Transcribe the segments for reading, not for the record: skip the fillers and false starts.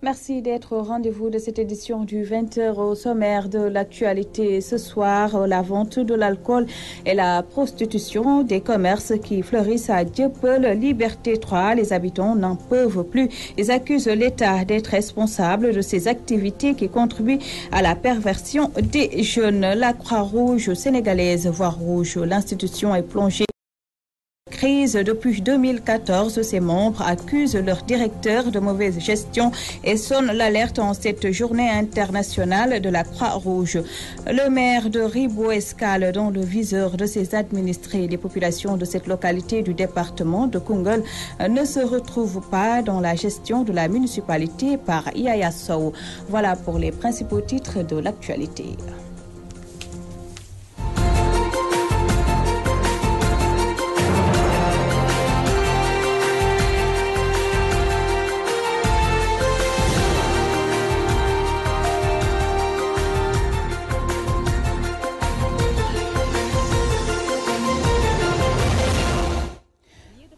Merci d'être au rendez-vous de cette édition du 20h au sommaire de l'actualité. Ce soir, la vente de l'alcool et la prostitution des commerces qui fleurissent à Dieuppeul, Liberté 3. Les habitants n'en peuvent plus. Ils accusent l'État d'être responsable de ces activités qui contribuent à la perversion des jeunes. La Croix-Rouge sénégalaise, voire rouge, l'institution est plongée crise depuis 2014. Ses membres accusent leur directeur de mauvaise gestion et sonnent l'alerte en cette journée internationale de la Croix-Rouge. Le maire de Ribot-Escale, dans le viseur de ses administrés, les populations de cette localité du département de Koungheul ne se retrouvent pas dans la gestion de la municipalité par Yaya Sow. Voilà pour les principaux titres de l'actualité.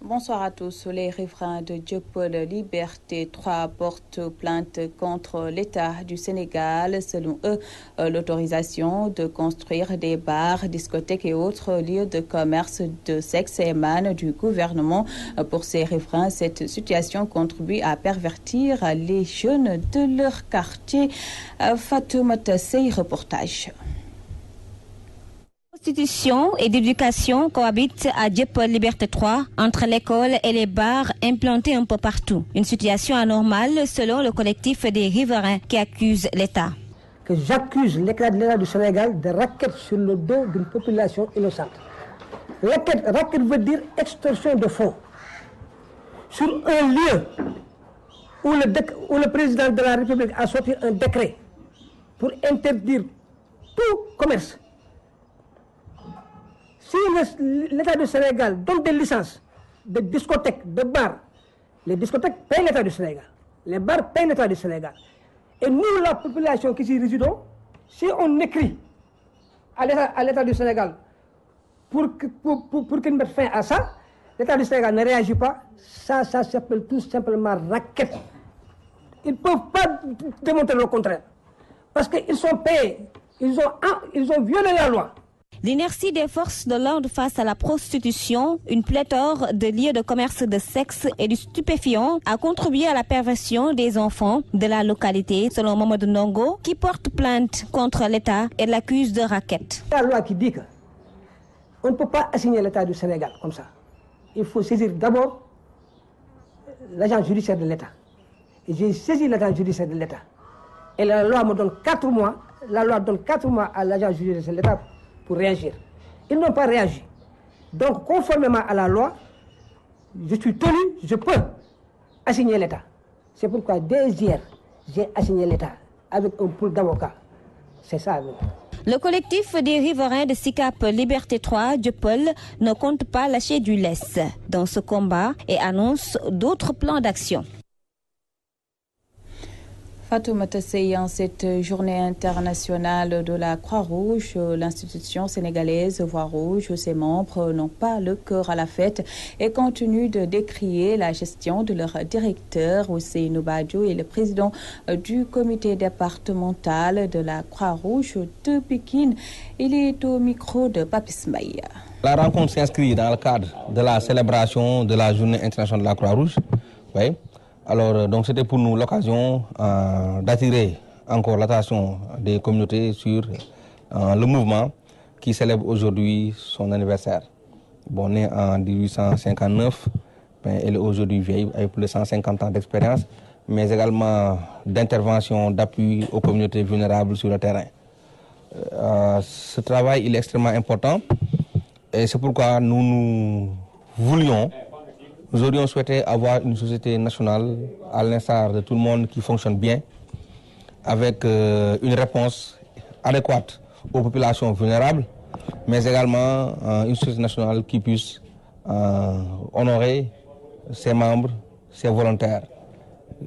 Bonsoir à tous. Les riverains de Dieuppeul, Liberté 3 portent plainte contre l'État du Sénégal. Selon eux, l'autorisation de construire des bars, discothèques et autres lieux de commerce de sexe émane du gouvernement. Pour ces riverains, cette situation contribue à pervertir les jeunes de leur quartier. Fatoumata Sey, reportage. Prostitution et d'éducation cohabitent à Dieuppeul Liberté 3 entre l'école et les bars implantés un peu partout. Une situation anormale selon le collectif des riverains qui accuse l'État. Que j'accuse l'État du Sénégal de racket sur le dos d'une population innocente. Racket veut dire extorsion de fonds. Sur un lieu où le président de la République a sorti un décret pour interdire tout commerce. Si l'État du Sénégal donne des licences de discothèques, de bars, les discothèques payent l'État du Sénégal, les bars payent l'État du Sénégal. Et nous, la population qui s'y résidons, si on écrit à l'État du Sénégal pour qu'il mette fin à ça, l'État du Sénégal ne réagit pas, ça s'appelle tout simplement racket. Ils ne peuvent pas démontrer le contraire. Parce qu'ils sont payés, ils ont violé la loi. L'inertie des forces de l'ordre face à la prostitution, une pléthore de lieux de commerce de sexe et du stupéfiant a contribué à la perversion des enfants de la localité, selon Mamadou Ndongo, qui porte plainte contre l'État et l'accuse de racket. La loi qui dit qu'on ne peut pas assigner l'État du Sénégal comme ça. Il faut saisir d'abord l'agent judiciaire de l'État. Et j'ai saisi l'agent judiciaire de l'État. Et la loi me donne 4 mois. La loi donne 4 mois à l'agent judiciaire de l'État pour réagir. Ils n'ont pas réagi. Donc, conformément à la loi, je suis tenu, je peux assigner l'État. C'est pourquoi dès hier, j'ai assigné l'État avec un pool d'avocats. C'est ça. Le collectif des riverains de SICAP Liberté 3 Dieuppeul ne compte pas lâcher du lest dans ce combat et annonce d'autres plans d'action. Fatoumata Sey, en cette journée internationale de la Croix-Rouge, l'institution sénégalaise voire rouge, ses membres n'ont pas le cœur à la fête et continuent de décrier la gestion de leur directeur, Ousseynou Badio, et le président du comité départemental de la Croix-Rouge de Pikine. Il est au micro de Papis Maïa. La rencontre s'inscrit dans le cadre de la célébration de la journée internationale de la Croix-Rouge. Oui. Alors, donc c'était pour nous l'occasion d'attirer encore l'attention des communautés sur le mouvement qui célèbre aujourd'hui son anniversaire. Bon, né en 1859, elle est aujourd'hui vieille avec plus de 150 ans d'expérience, mais également d'intervention, d'appui aux communautés vulnérables sur le terrain. Ce travail il est extrêmement important et c'est pourquoi nous aurions souhaité avoir une société nationale à l'instar de tout le monde qui fonctionne bien, avec une réponse adéquate aux populations vulnérables, mais également une société nationale qui puisse honorer ses membres, ses volontaires,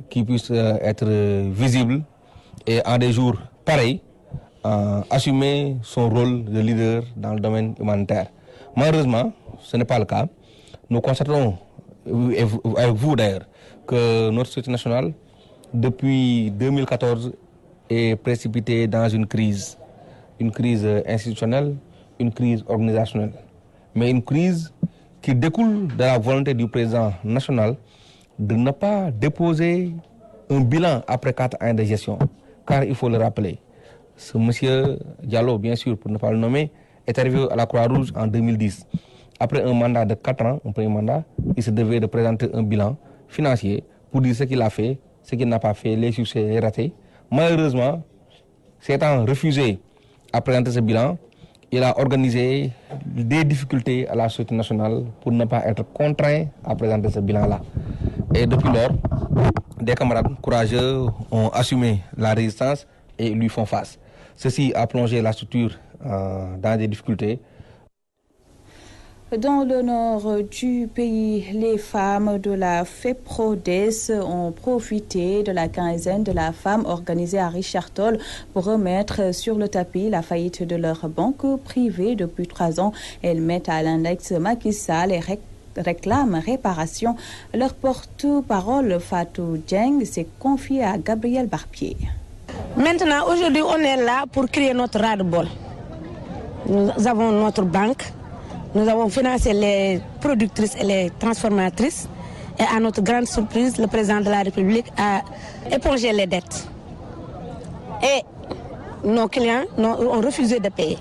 qui puisse être visible et en des jours pareils, assumer son rôle de leader dans le domaine humanitaire. Malheureusement, ce n'est pas le cas. Nous constatons, avec vous d'ailleurs, que notre société nationale depuis 2014, est précipité dans une crise institutionnelle, une crise organisationnelle, mais une crise qui découle de la volonté du président national de ne pas déposer un bilan après 4 ans de gestion. Car il faut le rappeler, ce monsieur Diallo, bien sûr, pour ne pas le nommer, est arrivé à la Croix-Rouge en 2010. Après un mandat de 4 ans, un premier mandat, il se devait de présenter un bilan financier pour dire ce qu'il a fait, ce qu'il n'a pas fait, les succès, les ratés. Malheureusement, s'étant refusé à présenter ce bilan, il a organisé des difficultés à la société nationale pour ne pas être contraint à présenter ce bilan-là. Et depuis lors, des camarades courageux ont assumé la résistance et lui font face. Ceci a plongé la structure dans des difficultés. Dans le nord du pays, les femmes de la FEPRODES ont profité de la quinzaine de la femme organisée à Richard Toll pour remettre sur le tapis la faillite de leur banque privée depuis 3 ans. Elles mettent à l'index Macky Sall et réclament réparation. Leur porte-parole, Fatou Dieng, s'est confiée à Gabriel Barpier. Maintenant, aujourd'hui, on est là pour créer notre ras-le-bol. Nous avons notre banque. Nous avons financé les productrices et les transformatrices. Et à notre grande surprise, le président de la République a épongé les dettes. Et nos clients ont refusé de payer.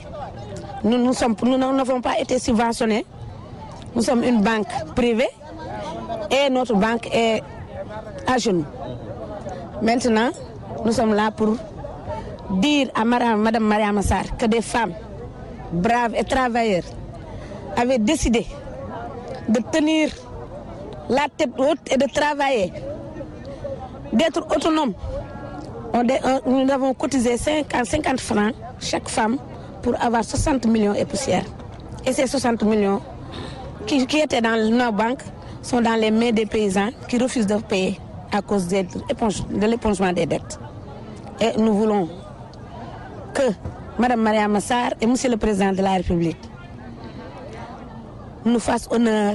Nous n'avons pas été subventionnés. Nous sommes une banque privée et notre banque est à genoux. Maintenant, nous sommes là pour dire à Madame Mariama Sarr que des femmes braves et travailleuses avaient décidé de tenir la tête haute et de travailler, d'être autonomes. Nous avons cotisé 50 francs chaque femme pour avoir 60 millions et poussières. Et ces 60 millions qui étaient dans nos banques sont dans les mains des paysans qui refusent de payer à cause de l'épongement des dettes. Et nous voulons que Mme Mariama Sarr et M. le Président de la République nous fassent honneur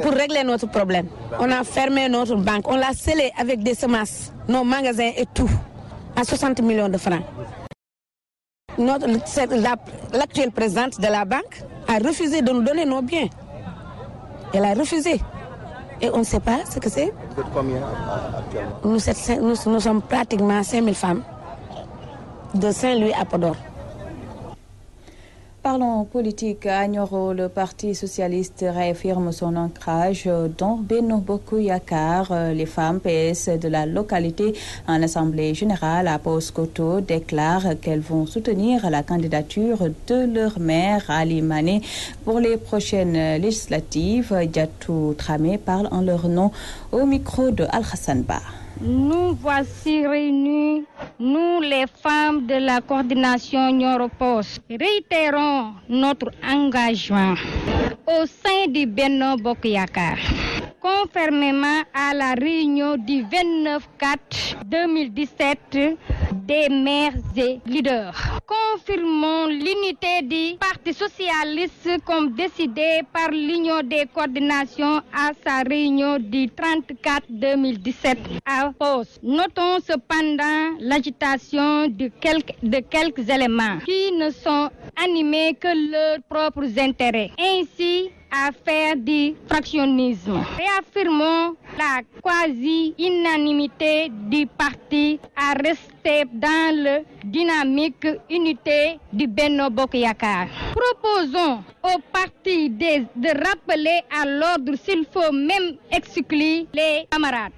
pour régler notre problème. On a fermé notre banque, on l'a scellé avec des semences, nos magasins et tout, à 60 millions de francs. L'actuelle présidente de la banque a refusé de nous donner nos biens. Elle a refusé. Et on ne sait pas ce que c'est. Vous êtes combien actuellement? Nous sommes pratiquement 5000 femmes de Saint-Louis à Podor. Parlons politique. À Nioro, le Parti socialiste réaffirme son ancrage dans Benno Bokk Yakaar. Les femmes PS de la localité en assemblée générale à Paoskoto déclarent qu'elles vont soutenir la candidature de leur maire Ali Mané pour les prochaines législatives. Diatou Tramé parle en leur nom au micro de Al-Hassan Ba. Nous voici réunis, nous les femmes de la coordination Nioro-Pos. Réitérons notre engagement au sein du Benno Bokk Yakaar. Conformément à la réunion du 29/4/2017 des maires et leaders. Confirmons l'unité du Parti socialiste comme décidé par l'Union des coordinations à sa réunion du 30/4/2017 à Pos. Notons cependant l'agitation de quelques éléments qui ne sont animés que leurs propres intérêts. Ainsi, à faire du fractionnisme. Réaffirmons la quasi-unanimité du parti à rester dans la dynamique unité du Benno Bokk Yakaar. Proposons au parti de rappeler à l'ordre s'il faut même exclure les camarades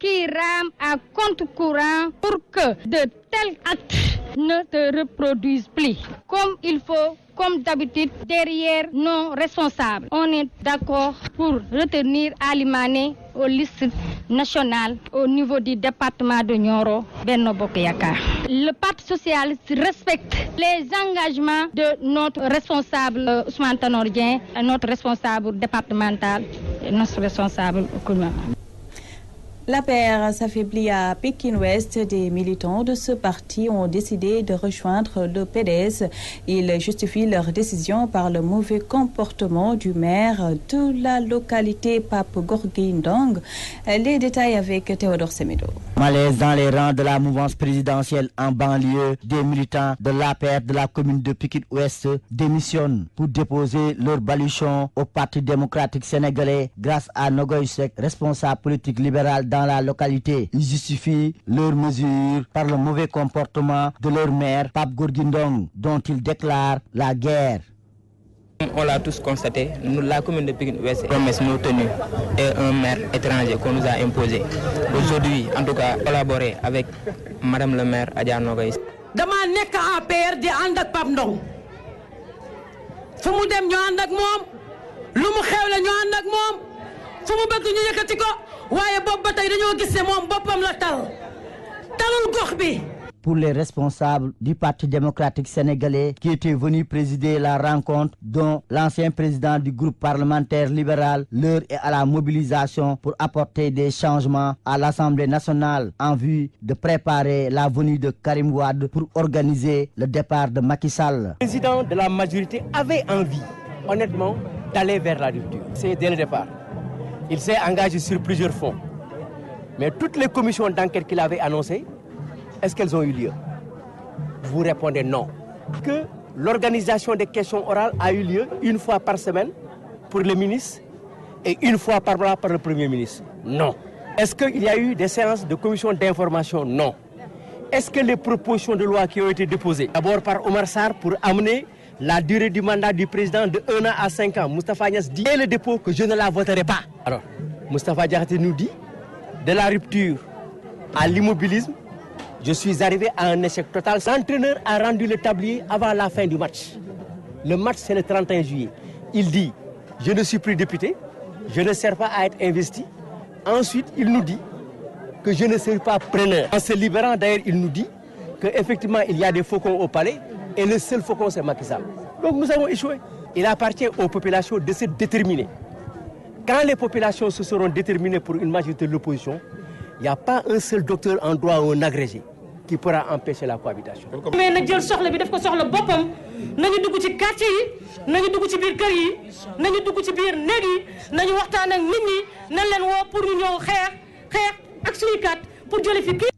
qui rament à compte courant pour que de tels actes ne se reproduisent plus. Comme il faut, comme d'habitude, derrière nos responsables. On est d'accord pour retenir Ali Mané aux listes nationales au niveau du département de Nioro, Benno Bokk Yakaar. Le Parti socialiste respecte les engagements de notre responsable Ousmane Tanor Dieng, notre responsable départemental et notre responsable communal. L'APR s'affaiblit à Pékin-Ouest. Des militants de ce parti ont décidé de rejoindre le PDS. Ils justifient leur décision par le mauvais comportement du maire de la localité, Pape Gorgui Ndong. Les détails avec Théodore Semedo. Malaise dans les rangs de la mouvance présidentielle en banlieue, des militants de l'APR de la commune de Pékin-Ouest démissionnent pour déposer leur baluchon au Parti démocratique sénégalais grâce à Nogoy Seck, responsable politique libéral dans la localité. Ils justifient leurs mesures par le mauvais comportement de leur maire, Pape Gorgui Ndong, dont ils déclarent la guerre. On l'a tous constaté, la commune de Pékin-Ouest est promesse non tenue et un maire étranger qu'on nous a imposé. Aujourd'hui, en tout cas, collaborer avec Madame le maire Adja Nogoy. dama nekk APR di ànd ak Pape Ndong fu mu dem ñu ànd ak moom lu mu xewle ñu ànd ak moom fu mu bëgg ñu yëkkati ko waaye boobu ba tey dañoo gis ne moom boppam la talul gox bi. Pour les responsables du Parti démocratique sénégalais qui étaient venus présider la rencontre, dont l'ancien président du groupe parlementaire libéral, l'heure est à la mobilisation pour apporter des changements à l'Assemblée nationale en vue de préparer la venue de Karim Wade pour organiser le départ de Macky Sall. Le président de la majorité avait envie, honnêtement, d'aller vers la rupture. C'est dès le départ. Il s'est engagé sur plusieurs fronts. Mais toutes les commissions d'enquête qu'il avait annoncées, est-ce qu'elles ont eu lieu? Vous répondez non. Que l'organisation des questions orales a eu lieu une fois par semaine pour le ministre et une fois par mois par le Premier ministre? Non. Est-ce qu'il y a eu des séances de commission d'information? Non. Est-ce que les propositions de loi qui ont été déposées, d'abord par Omar Sarr pour amener la durée du mandat du président de 1 an à 5 ans, Moustapha Niasse dit dès le dépôt que je ne la voterai pas. Alors, Moustapha Diakhaté nous dit, de la rupture à l'immobilisme, je suis arrivé à un échec total. L'entraîneur a rendu le tablier avant la fin du match. Le match, c'est le 31 juillet. Il dit, je ne suis plus député, je ne sers pas à être investi. Ensuite, il nous dit que je ne suis pas preneur. En se libérant, d'ailleurs, il nous dit qu'effectivement, il y a des faucons au palais et le seul faucon, c'est Macky Sall. Donc nous avons échoué. Il appartient aux populations de se déterminer. Quand les populations se seront déterminées pour une majorité de l'opposition, il n'y a pas un seul docteur en droit ou un agrégé qui pourra empêcher la cohabitation. mais na jël soxla bi def ko soxla boppam nañu dugg ci quartier yi nañu dugg ci biir kër yi nañu dugg ci biir néeg yi nañu waxtaan ak nit ñi nañ leen woo pour ñu ñëw xeex ak suñu kat pour jële fi kii.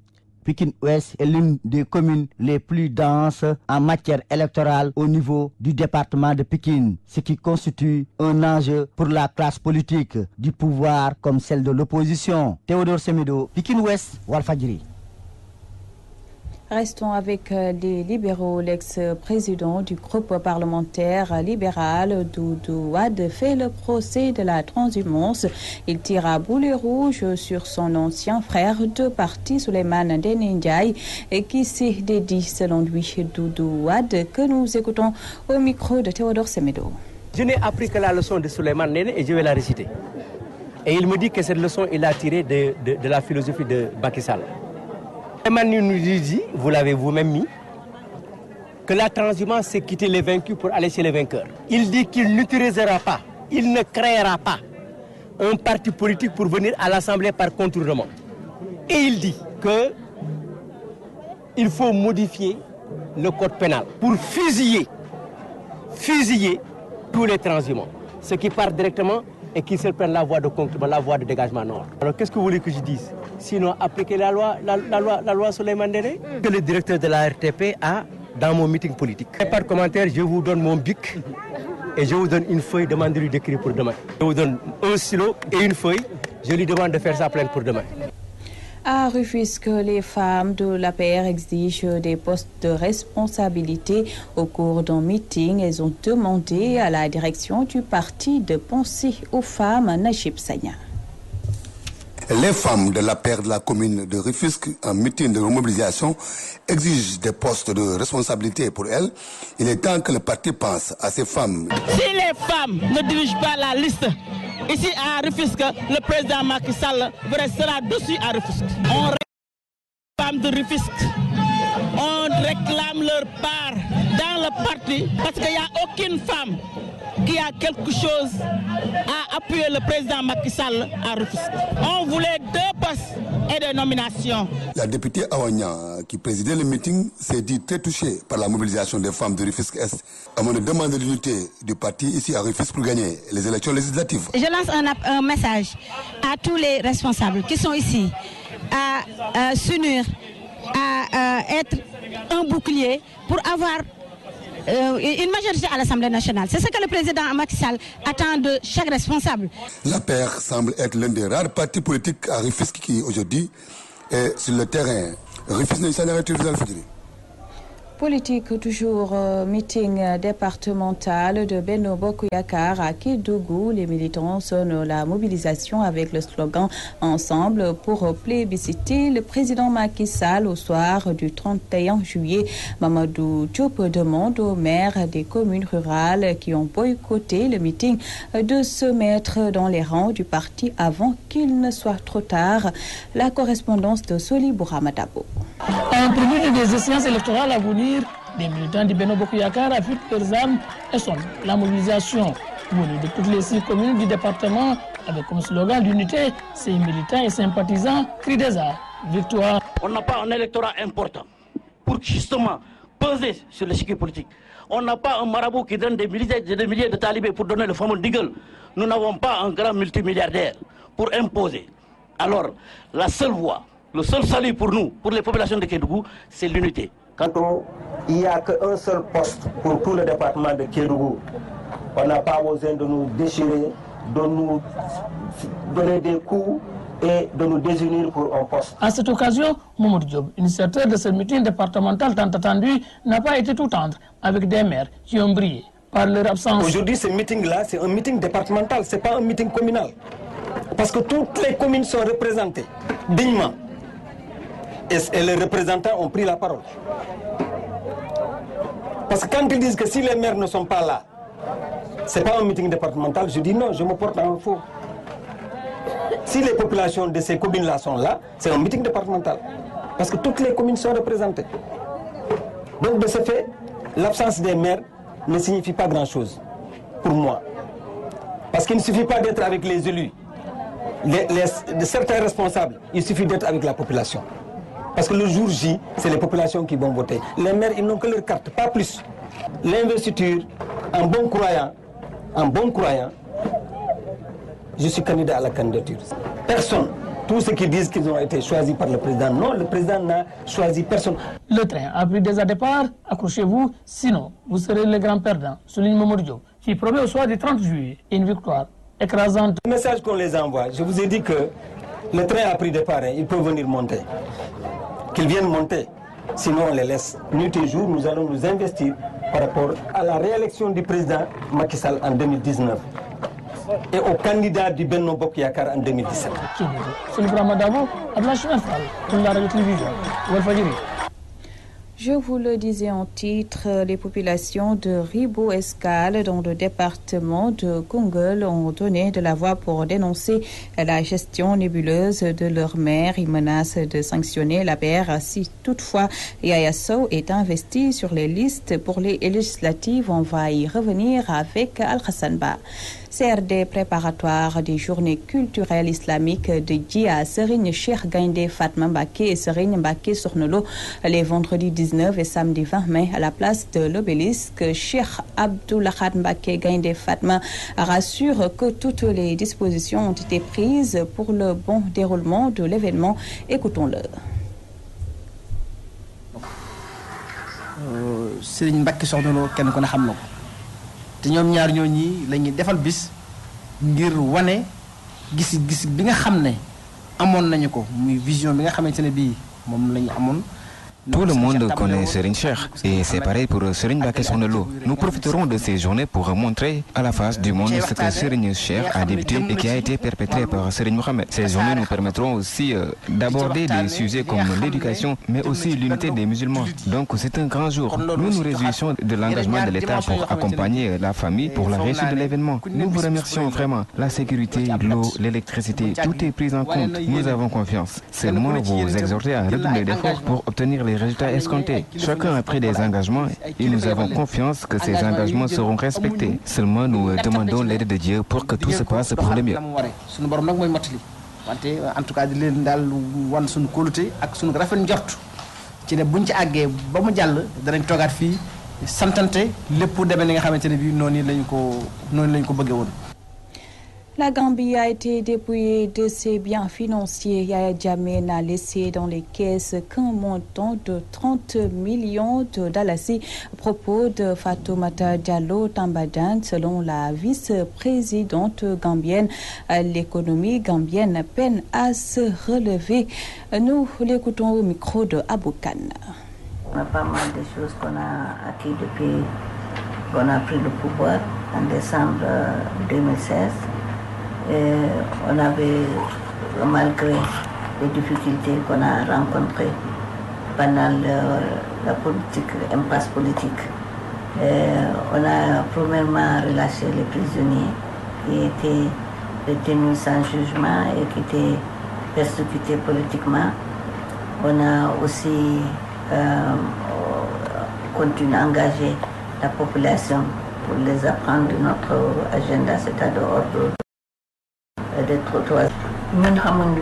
Pékin-Ouest est l'une des communes les plus denses en matière électorale au niveau du département de Pékin, ce qui constitue un enjeu pour la classe politique du pouvoir comme celle de l'opposition. Théodore Semedo, Pékin-Ouest, Walfadjri. Restons avec les libéraux. L'ex-président du groupe parlementaire libéral, Doudou Wade, fait le procès de la transhumance. Il tire à boulet rouge sur son ancien frère de parti, Souleymane Ndéné Ndiaye, et qui s'est dédié, selon lui, Doudou Wade, que nous écoutons au micro de Théodore Semedo. Je n'ai appris que la leçon de Souleymane Ndéné et je vais la réciter. Et il me dit que cette leçon, il l'a tirée de la philosophie de Macky Sall. Emmanuel nous dit, vous l'avez vous-même mis, que la transhumance, c'est quitter les vaincus pour aller chez les vainqueurs. Il dit qu'il n'utilisera pas, il ne créera pas un parti politique pour venir à l'Assemblée par contournement. Et il dit qu'il faut modifier le code pénal pour fusiller tous les transhumants. Ceux qui partent directement et qui se prennent la voie de concurrence, la voie de dégagement nord. Alors qu'est-ce que vous voulez que je dise? Sinon, appliquer la loi Souleymane Ndéné que le directeur de la RTP a dans mon meeting politique. Et par commentaire, je vous donne mon bic et je vous donne une feuille de mandat d'écrit pour demain. Je vous donne un stylo et une feuille. Je lui demande de faire sa plainte pour demain. À Rufisque, les femmes de l'APR exigent des postes de responsabilité. Au cours d'un meeting, elles ont demandé à la direction du parti de penser aux femmes. Najib Sagna. Les femmes de l'APR de la commune de Rufisque, en meeting de remobilisation, exigent des postes de responsabilité pour elles. Il est temps que le parti pense à ces femmes. Si les femmes ne dirigent pas la liste, ici à Rufisque, le président Macky Sall restera dessus à Rufisque. On réclame les femmes de Rufisque, on réclame leur part dans le parti parce qu'il n'y a aucune femme qui a quelque chose à appuyer le président Macky Sall à Rufisque. On voulait 2 postes et des nominations. La députée Awania, qui présidait le meeting, s'est dit très touchée par la mobilisation des femmes de Rufisque-Est avant de demander l'unité du parti ici à Rufisque pour gagner les élections législatives. Je lance un message à tous les responsables qui sont ici à s'unir, à être un bouclier pour avoir une majorité à l'Assemblée nationale. C'est ce que le président Macky Sall attend de chaque responsable. L'APR semble être l'un des rares partis politiques à Rufisque qui aujourd'hui est sur le terrain. Rufisque n'est pas Politique toujours, meeting départemental de Benno Bokk Yakaar à Kédougou. Les militants sonnent la mobilisation avec le slogan « Ensemble » pour plébisciter le président Macky Sall au soir du 31 juillet. Mamadou Diop demande aux maires des communes rurales qui ont boycotté le meeting de se mettre dans les rangs du parti avant qu'il ne soit trop tard. La correspondance de Soli Bouramadabo. En prélude des séances électorales à venir, des militants du Benno Bokk Yakaar affûtent leurs armes et sonnent la mobilisation venue de toutes les 6 communes du département avec comme slogan d'unité, ces militants et sympathisants crient des arts. Victoire. On n'a pas un électorat important pour justement peser sur l'échiquier politique. On n'a pas un marabout qui donne des milliers de talibés pour donner le fameux Diggle. Nous n'avons pas un grand multimilliardaire pour imposer. Alors, la seule voie, le seul salut pour nous, pour les populations de Kédougou, c'est l'unité. Quand il n'y a qu'un seul poste pour tout le département de Kédougou, on n'a pas besoin de nous déchirer, de nous donner des coups et de nous désunir pour un poste. À cette occasion, Mamadou Diop, initiateur de ce meeting départemental tant attendu, n'a pas été tout tendre avec des maires qui ont brillé par leur absence. Aujourd'hui, ce meeting-là, c'est un meeting départemental, ce n'est pas un meeting communal. Parce que toutes les communes sont représentées dignement. Et les représentants ont pris la parole. Parce que quand ils disent que si les maires ne sont pas là, ce n'est pas un meeting départemental, je dis non, je me porte en faux. Si les populations de ces communes-là sont là, c'est un meeting départemental. Parce que toutes les communes sont représentées. Donc de ce fait, l'absence des maires ne signifie pas grand-chose pour moi. Parce qu'il ne suffit pas d'être avec les élus, certains responsables, il suffit d'être avec la population. Parce que le jour J, c'est les populations qui vont voter. Les maires, ils n'ont que leur carte, pas plus. L'investiture, en bon croyant, je suis candidat à la candidature. Personne. Tous ceux qui disent qu'ils ont été choisis par le président, non, le président n'a choisi personne. Le train a pris déjà départ, accrochez-vous, sinon vous serez les grands perdants, souligne Mamadou Diop, qui promet au soir du 30 juillet une victoire écrasante. Le message qu'on les envoie, je vous ai dit que le train a pris départ, il peut venir monter. Qu'ils viennent monter, sinon on les laisse. Nuit et jour, nous allons nous investir par rapport à la réélection du président Macky Sall en 2019 et au candidat du Benno Bokk Yakaar en 2017. Je vous le disais en titre, les populations de Ribot-Escale dans le département de Koungheul ont donné de la voix pour dénoncer la gestion nébuleuse de leur maire. Ils menacent de sanctionner l'APR si toutefois Yaya Sow est investi sur les listes pour les législatives. On va y revenir avec Al-Hassan Ba. CRD préparatoire des journées culturelles islamiques de Djia Serigne Cheikh Gaïndé Fatma Mbacké et Serigne Mbacké Sokhna Lo les vendredis 19 et samedi 20 mai à la place de l'obélisque. Cheikh Abdou Lahad Mbacké Gaïndé Fatma rassure que toutes les dispositions ont été prises pour le bon déroulement de l'événement. Écoutons-le. Serigne Mbacké Sokhna Lo kenn ko na xam na ko te ñoom ñaar ñooñi la ñuy defal bis ngir wane gis-gis bi nga xam ne amoon nañu ko muy vision bi nga xamante ne bii moom la ñu amoon. Tout le monde connaît Serigne Cheikh et c'est pareil pour Serigne Mbacké Sokhna Lo. Nous profiterons de ces journées pour montrer à la face du monde ce que Serigne Cheikh a débuté et qui a été perpétré par Serigne Mohamed. Ces journées nous permettront aussi d'aborder des sujets comme l'éducation mais aussi l'unité des musulmans. Donc c'est un grand jour. Nous nous réjouissons de l'engagement de l'État pour accompagner la famille pour la réussite de l'événement. Nous vous remercions vraiment. La sécurité, l'eau, l'électricité, tout est pris en compte. Nous avons confiance. Seulement vous exhorter à redoubler d'efforts pour obtenir les résultats escomptés. Chacun a pris des engagements et nous avons confiance que ces engagements seront respectés. Seulement, nous demandons l'aide de Dieu pour que tout se passe pour le mieux. En tout cas di leen daal wan suñu kóolute ak suñu rafet njort ci ne buñ ci àggee ba mu jàll danañ toogaat fii santante lépp demee ni nga xamante ne bii noonu lañ ko bëggee woon. La Gambie a été dépouillée de ses biens financiers. Yaya Jammeh n'a laissé dans les caisses qu'un montant de 30 millions de dalasi. À propos de Fatoumata Diallo Tambadjan, selon la vice-présidente gambienne, l'économie gambienne peine à se relever. Nous l'écoutons au micro de Aboukan. On a pas mal de choses qu'on a acquis depuis qu'on a pris le pouvoir en décembre 2016. Et on avait, malgré les difficultés qu'on a rencontrées pendant la politique, impasse politique, on a premièrement relâché les prisonniers qui étaient détenus sans jugement et qui étaient persécutés politiquement. On a aussi continué à engager la population pour les apprendre de notre agenda, c'est-à-dire ordre des trottoirs. Nous avons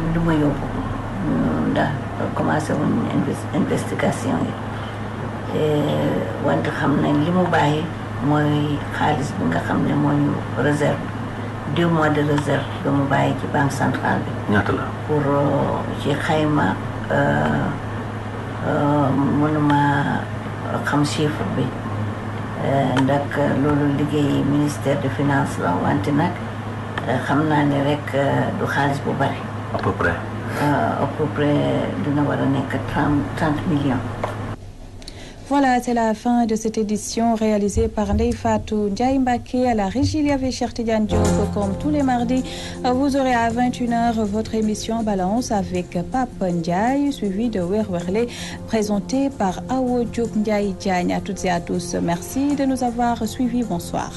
commencé une investigation. Nous avons réserve 2 mois de réserve de la Banque centrale pour ci xayma mënuma xam chiffre bi ndax loolu liggéey ministère de finance la wante nag xam naa ne rek du xaalis bu bari. À peu près dina war a nekk 30 millions. Voilà, c'est la fin de cette édition réalisée par Ndeye Fatou Ndiaye Mbacké. À la régie, il y avait Cheikh Tidiane Diop. Comme tous les mardis, vous aurez à 21h votre émission Balance avec Pape Ndiaye, suivi de Werwerle, présenté par Awo Diop Ndiaye Diagne. À toutes et à tous, merci de nous avoir suivis. Bonsoir.